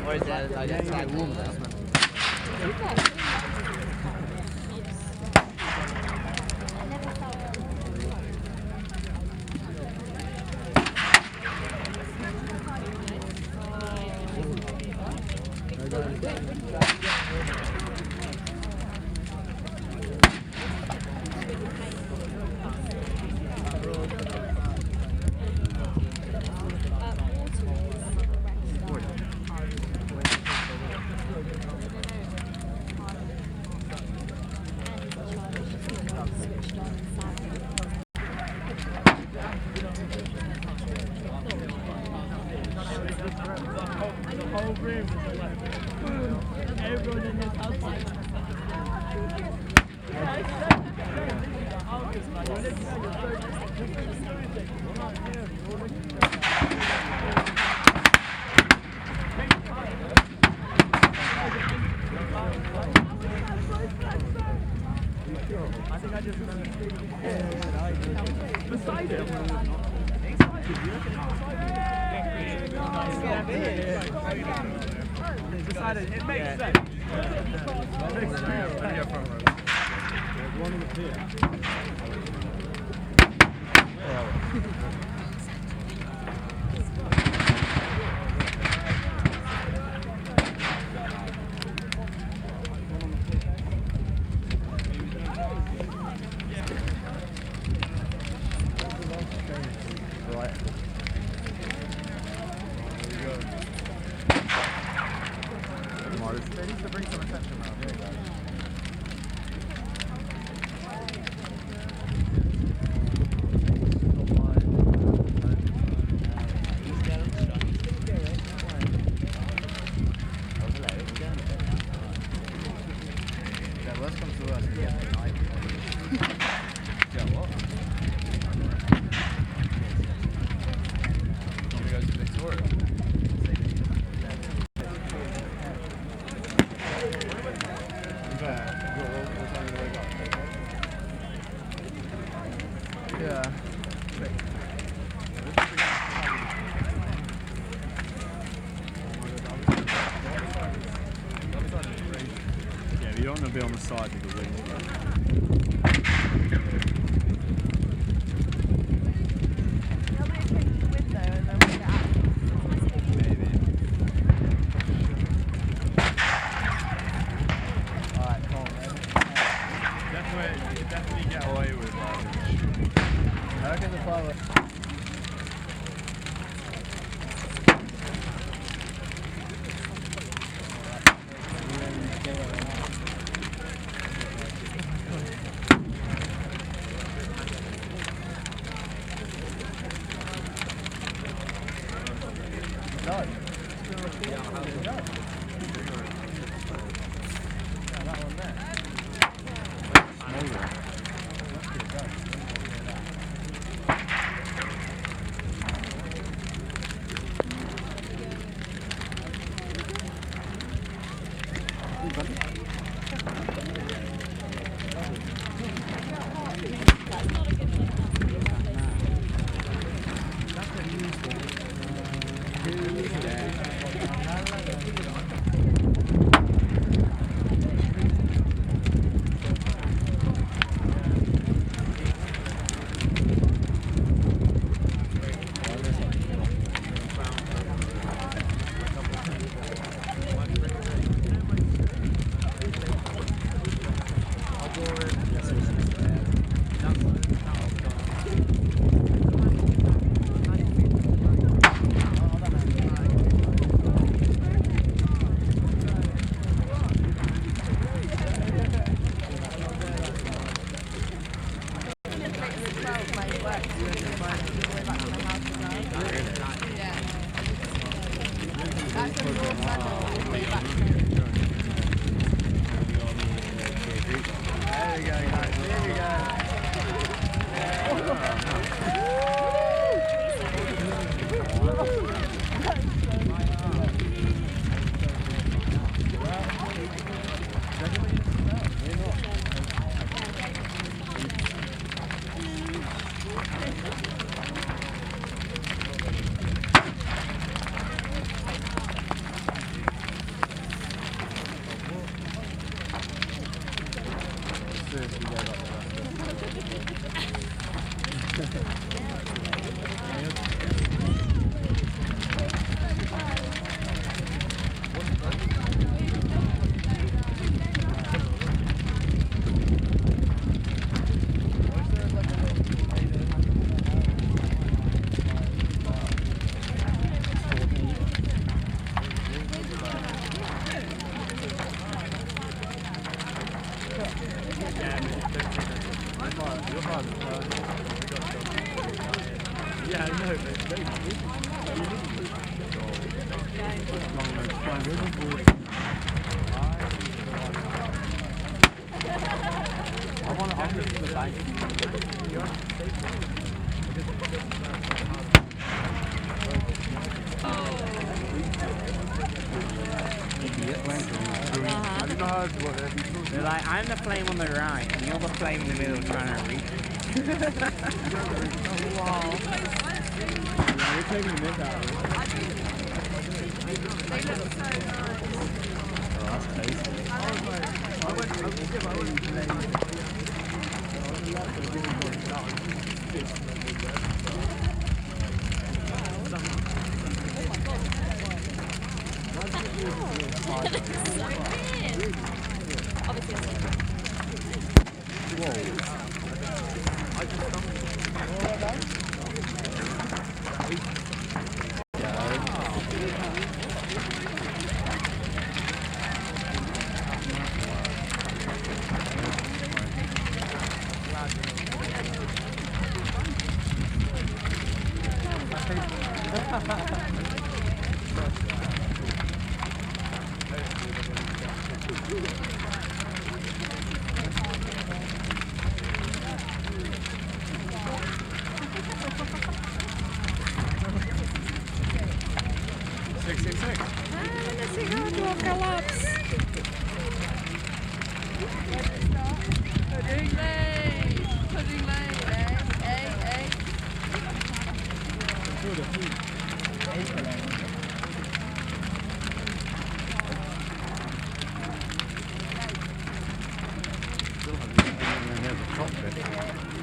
Or is that like that side warm? It makes sense. They need to bring some attention around here, guys. You don't want to be on the side of the wing. Definitely get away with that. I reckon the pilot. They're like, I'm the flame on the right, and you're the flame in the middle trying to reach. Wow. We're taking this out. They look so nice. Oh, that's tasty. Pudding lane, eh?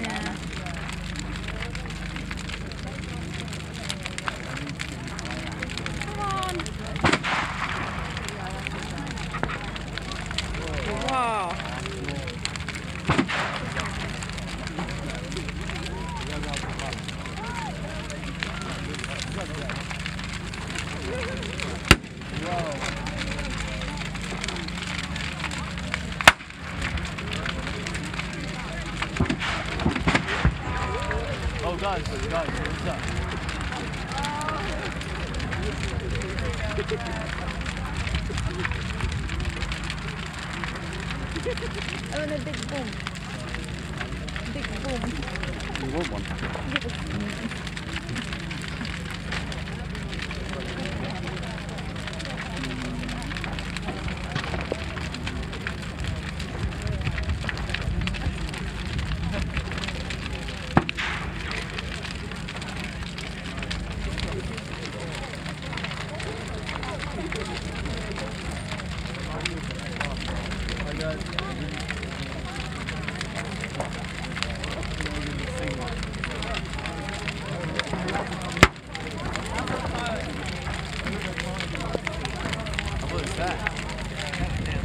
Yeah. Come on. Wow. Oh, guys, what's up? Oh, and a big boom. Big boom. You want one?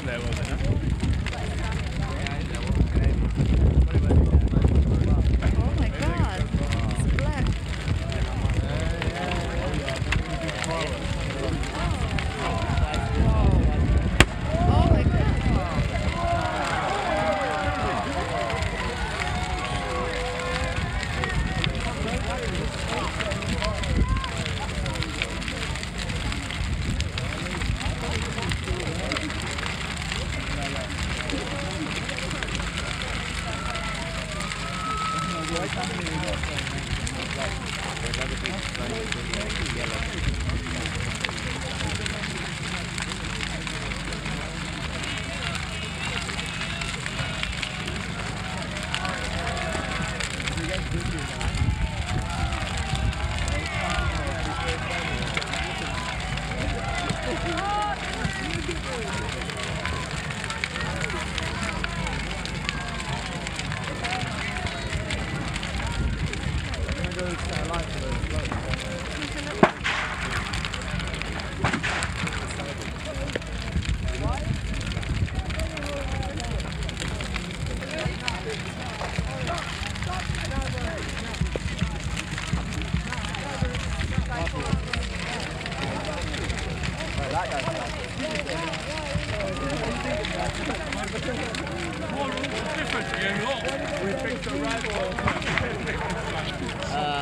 There wasn't it? Oh my god. It's black. Oh my god.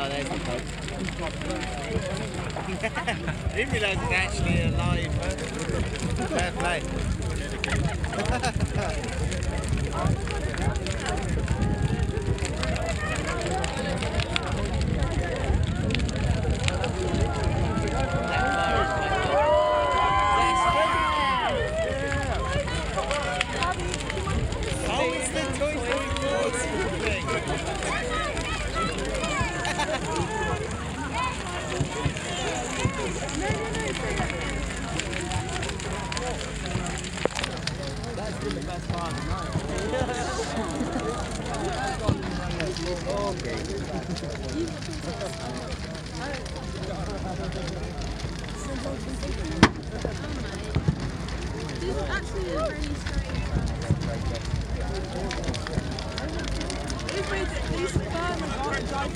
There's the post. didn't realise it's actually a live. Fair play. Oh, it's the Toy Story 4 thing. That's been the best part of the night. This is actually a very strange. It's weird that these farmers aren't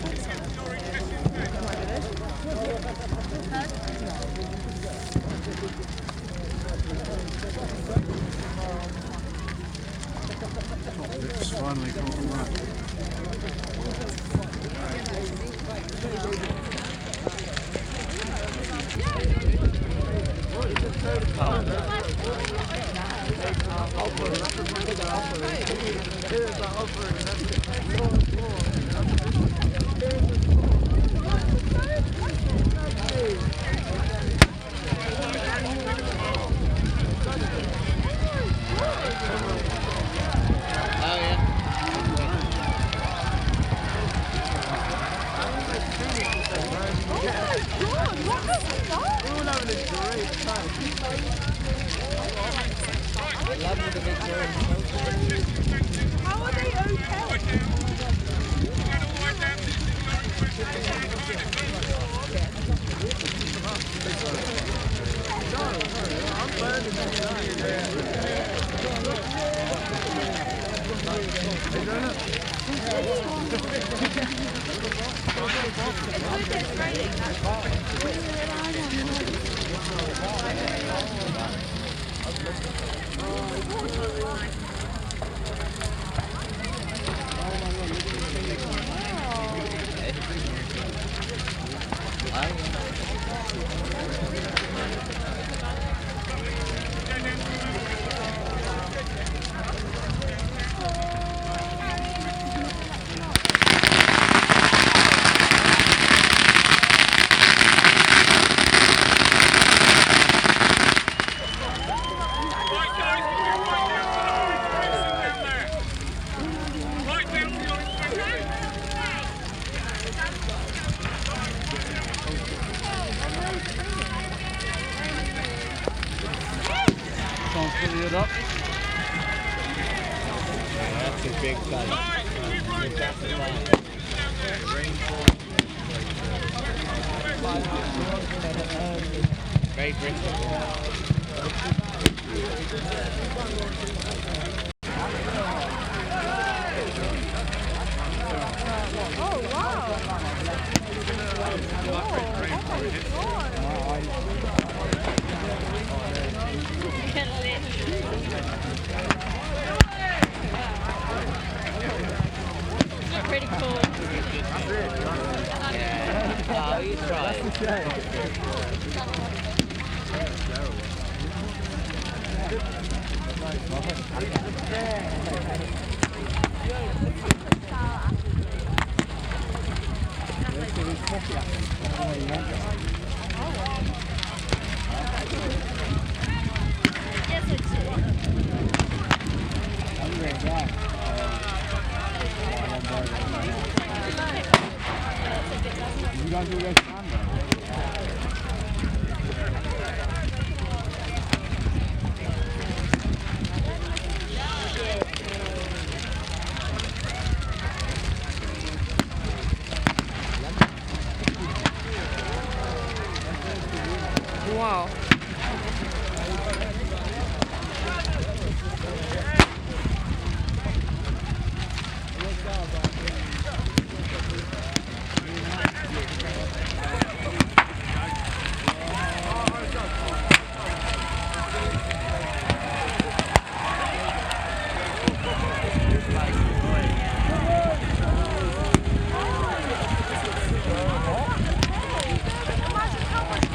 It's finally caught them right. Oh yeah. Lovely the Victorian culture. How are they okay? Can't fill it up. That's a big thing. Great Britain. Oh wow! Pretty cool. Yeah. Oh, you tried. Yes, I You guys all go to London? Wow. Imagine how much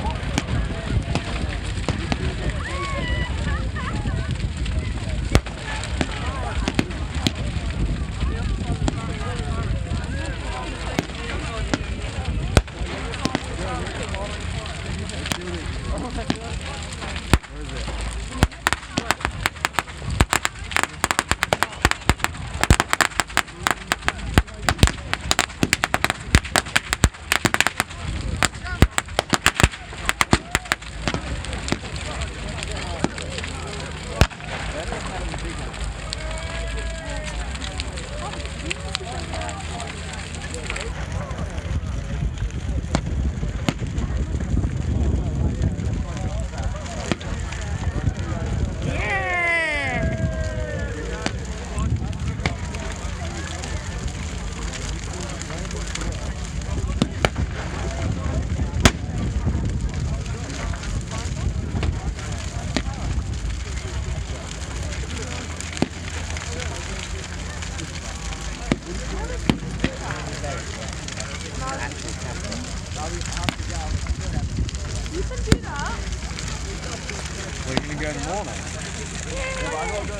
Where is it? You can do that. We're going to go in the morning. Yeah, but I gotta go.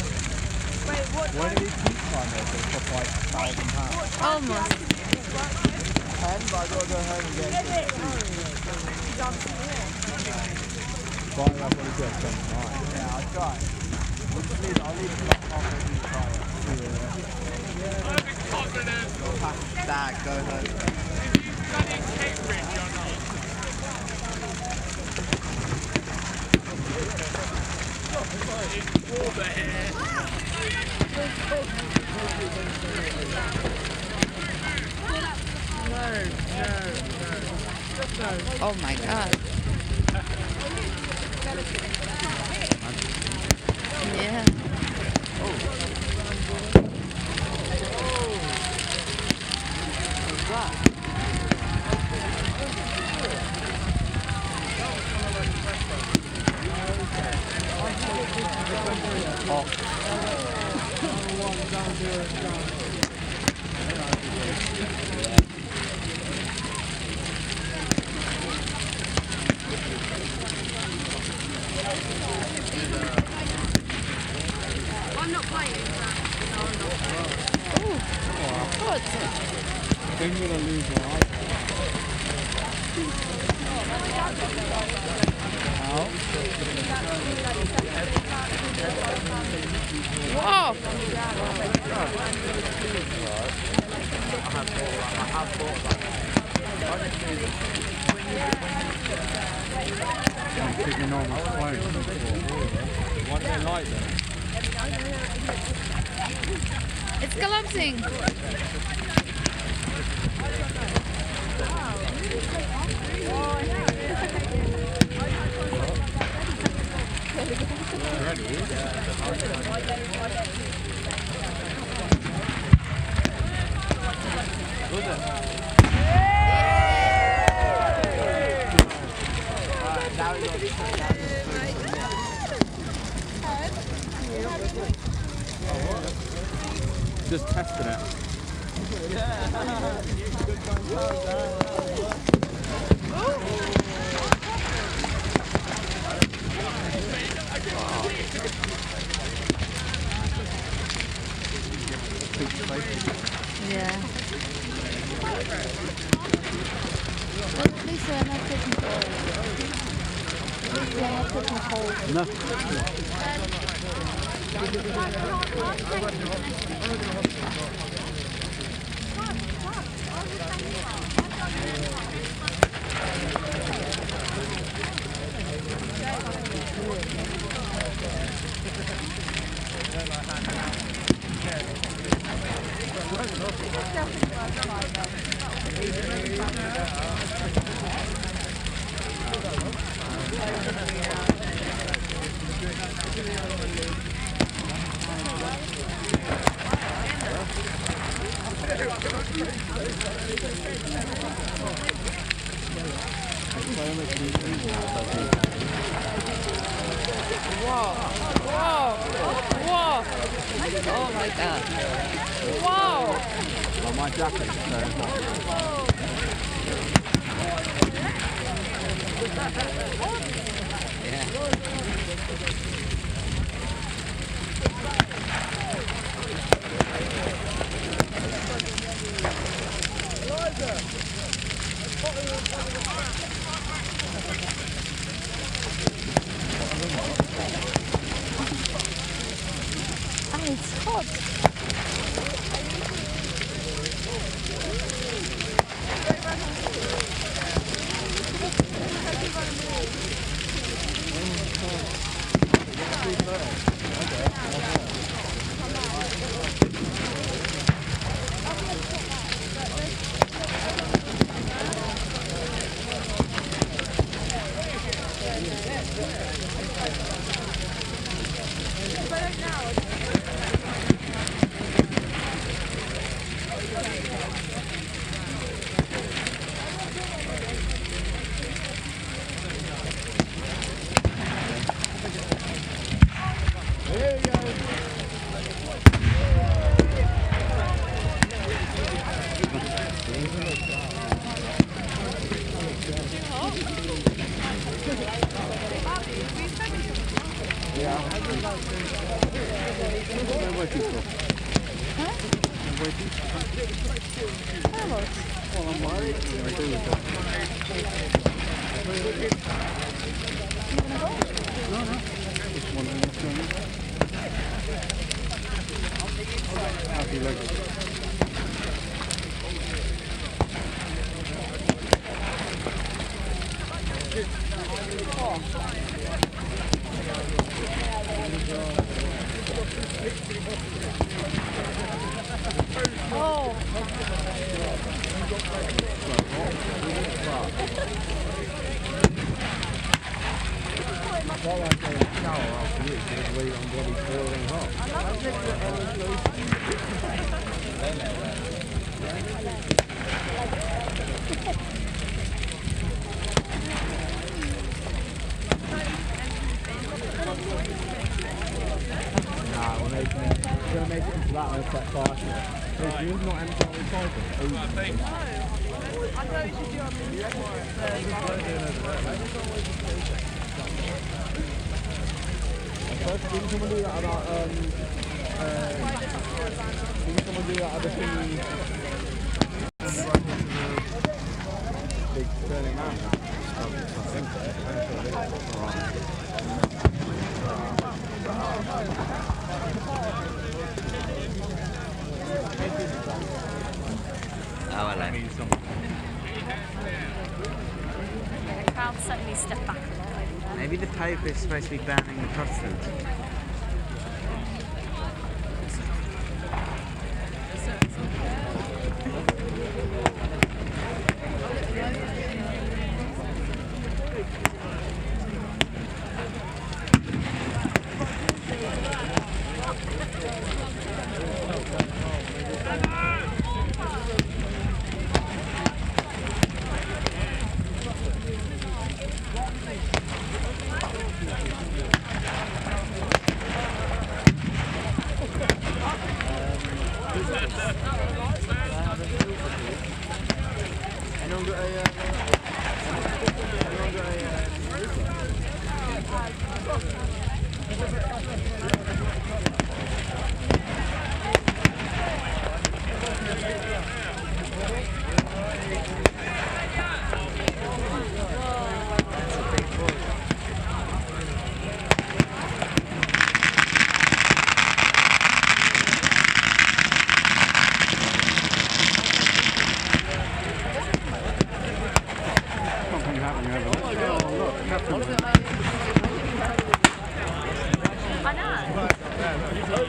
Wait, what? Where do these keep climbers that cost like £1,000? Almost. 10, but I gotta go home and get some food. But I've got to go tonight. Yeah, I'll try. I'll leave it like halfway through the fire. Pack a bag, go home. Oh my god. Yeah. Good. I think I'm gonna lose my Wow. I'm picking on my phone. Why do they like that? It's collapsing. Just testing it. Yeah. Well, at least they're not taking cold. At least they're not taking cold. No. Whoa. Whoa. Whoa. Oh my god. Wow. Oh, my jacket is so hot. cod. We're going to make it into that one set faster. So if you're not empty on recycle, didn't someone do that about, didn't someone do that other thing? Big turning man. Oh, hello. Yeah, the crowd suddenly stepped back a lot. Maybe the Pope is supposed to be banning the Protestants. I know.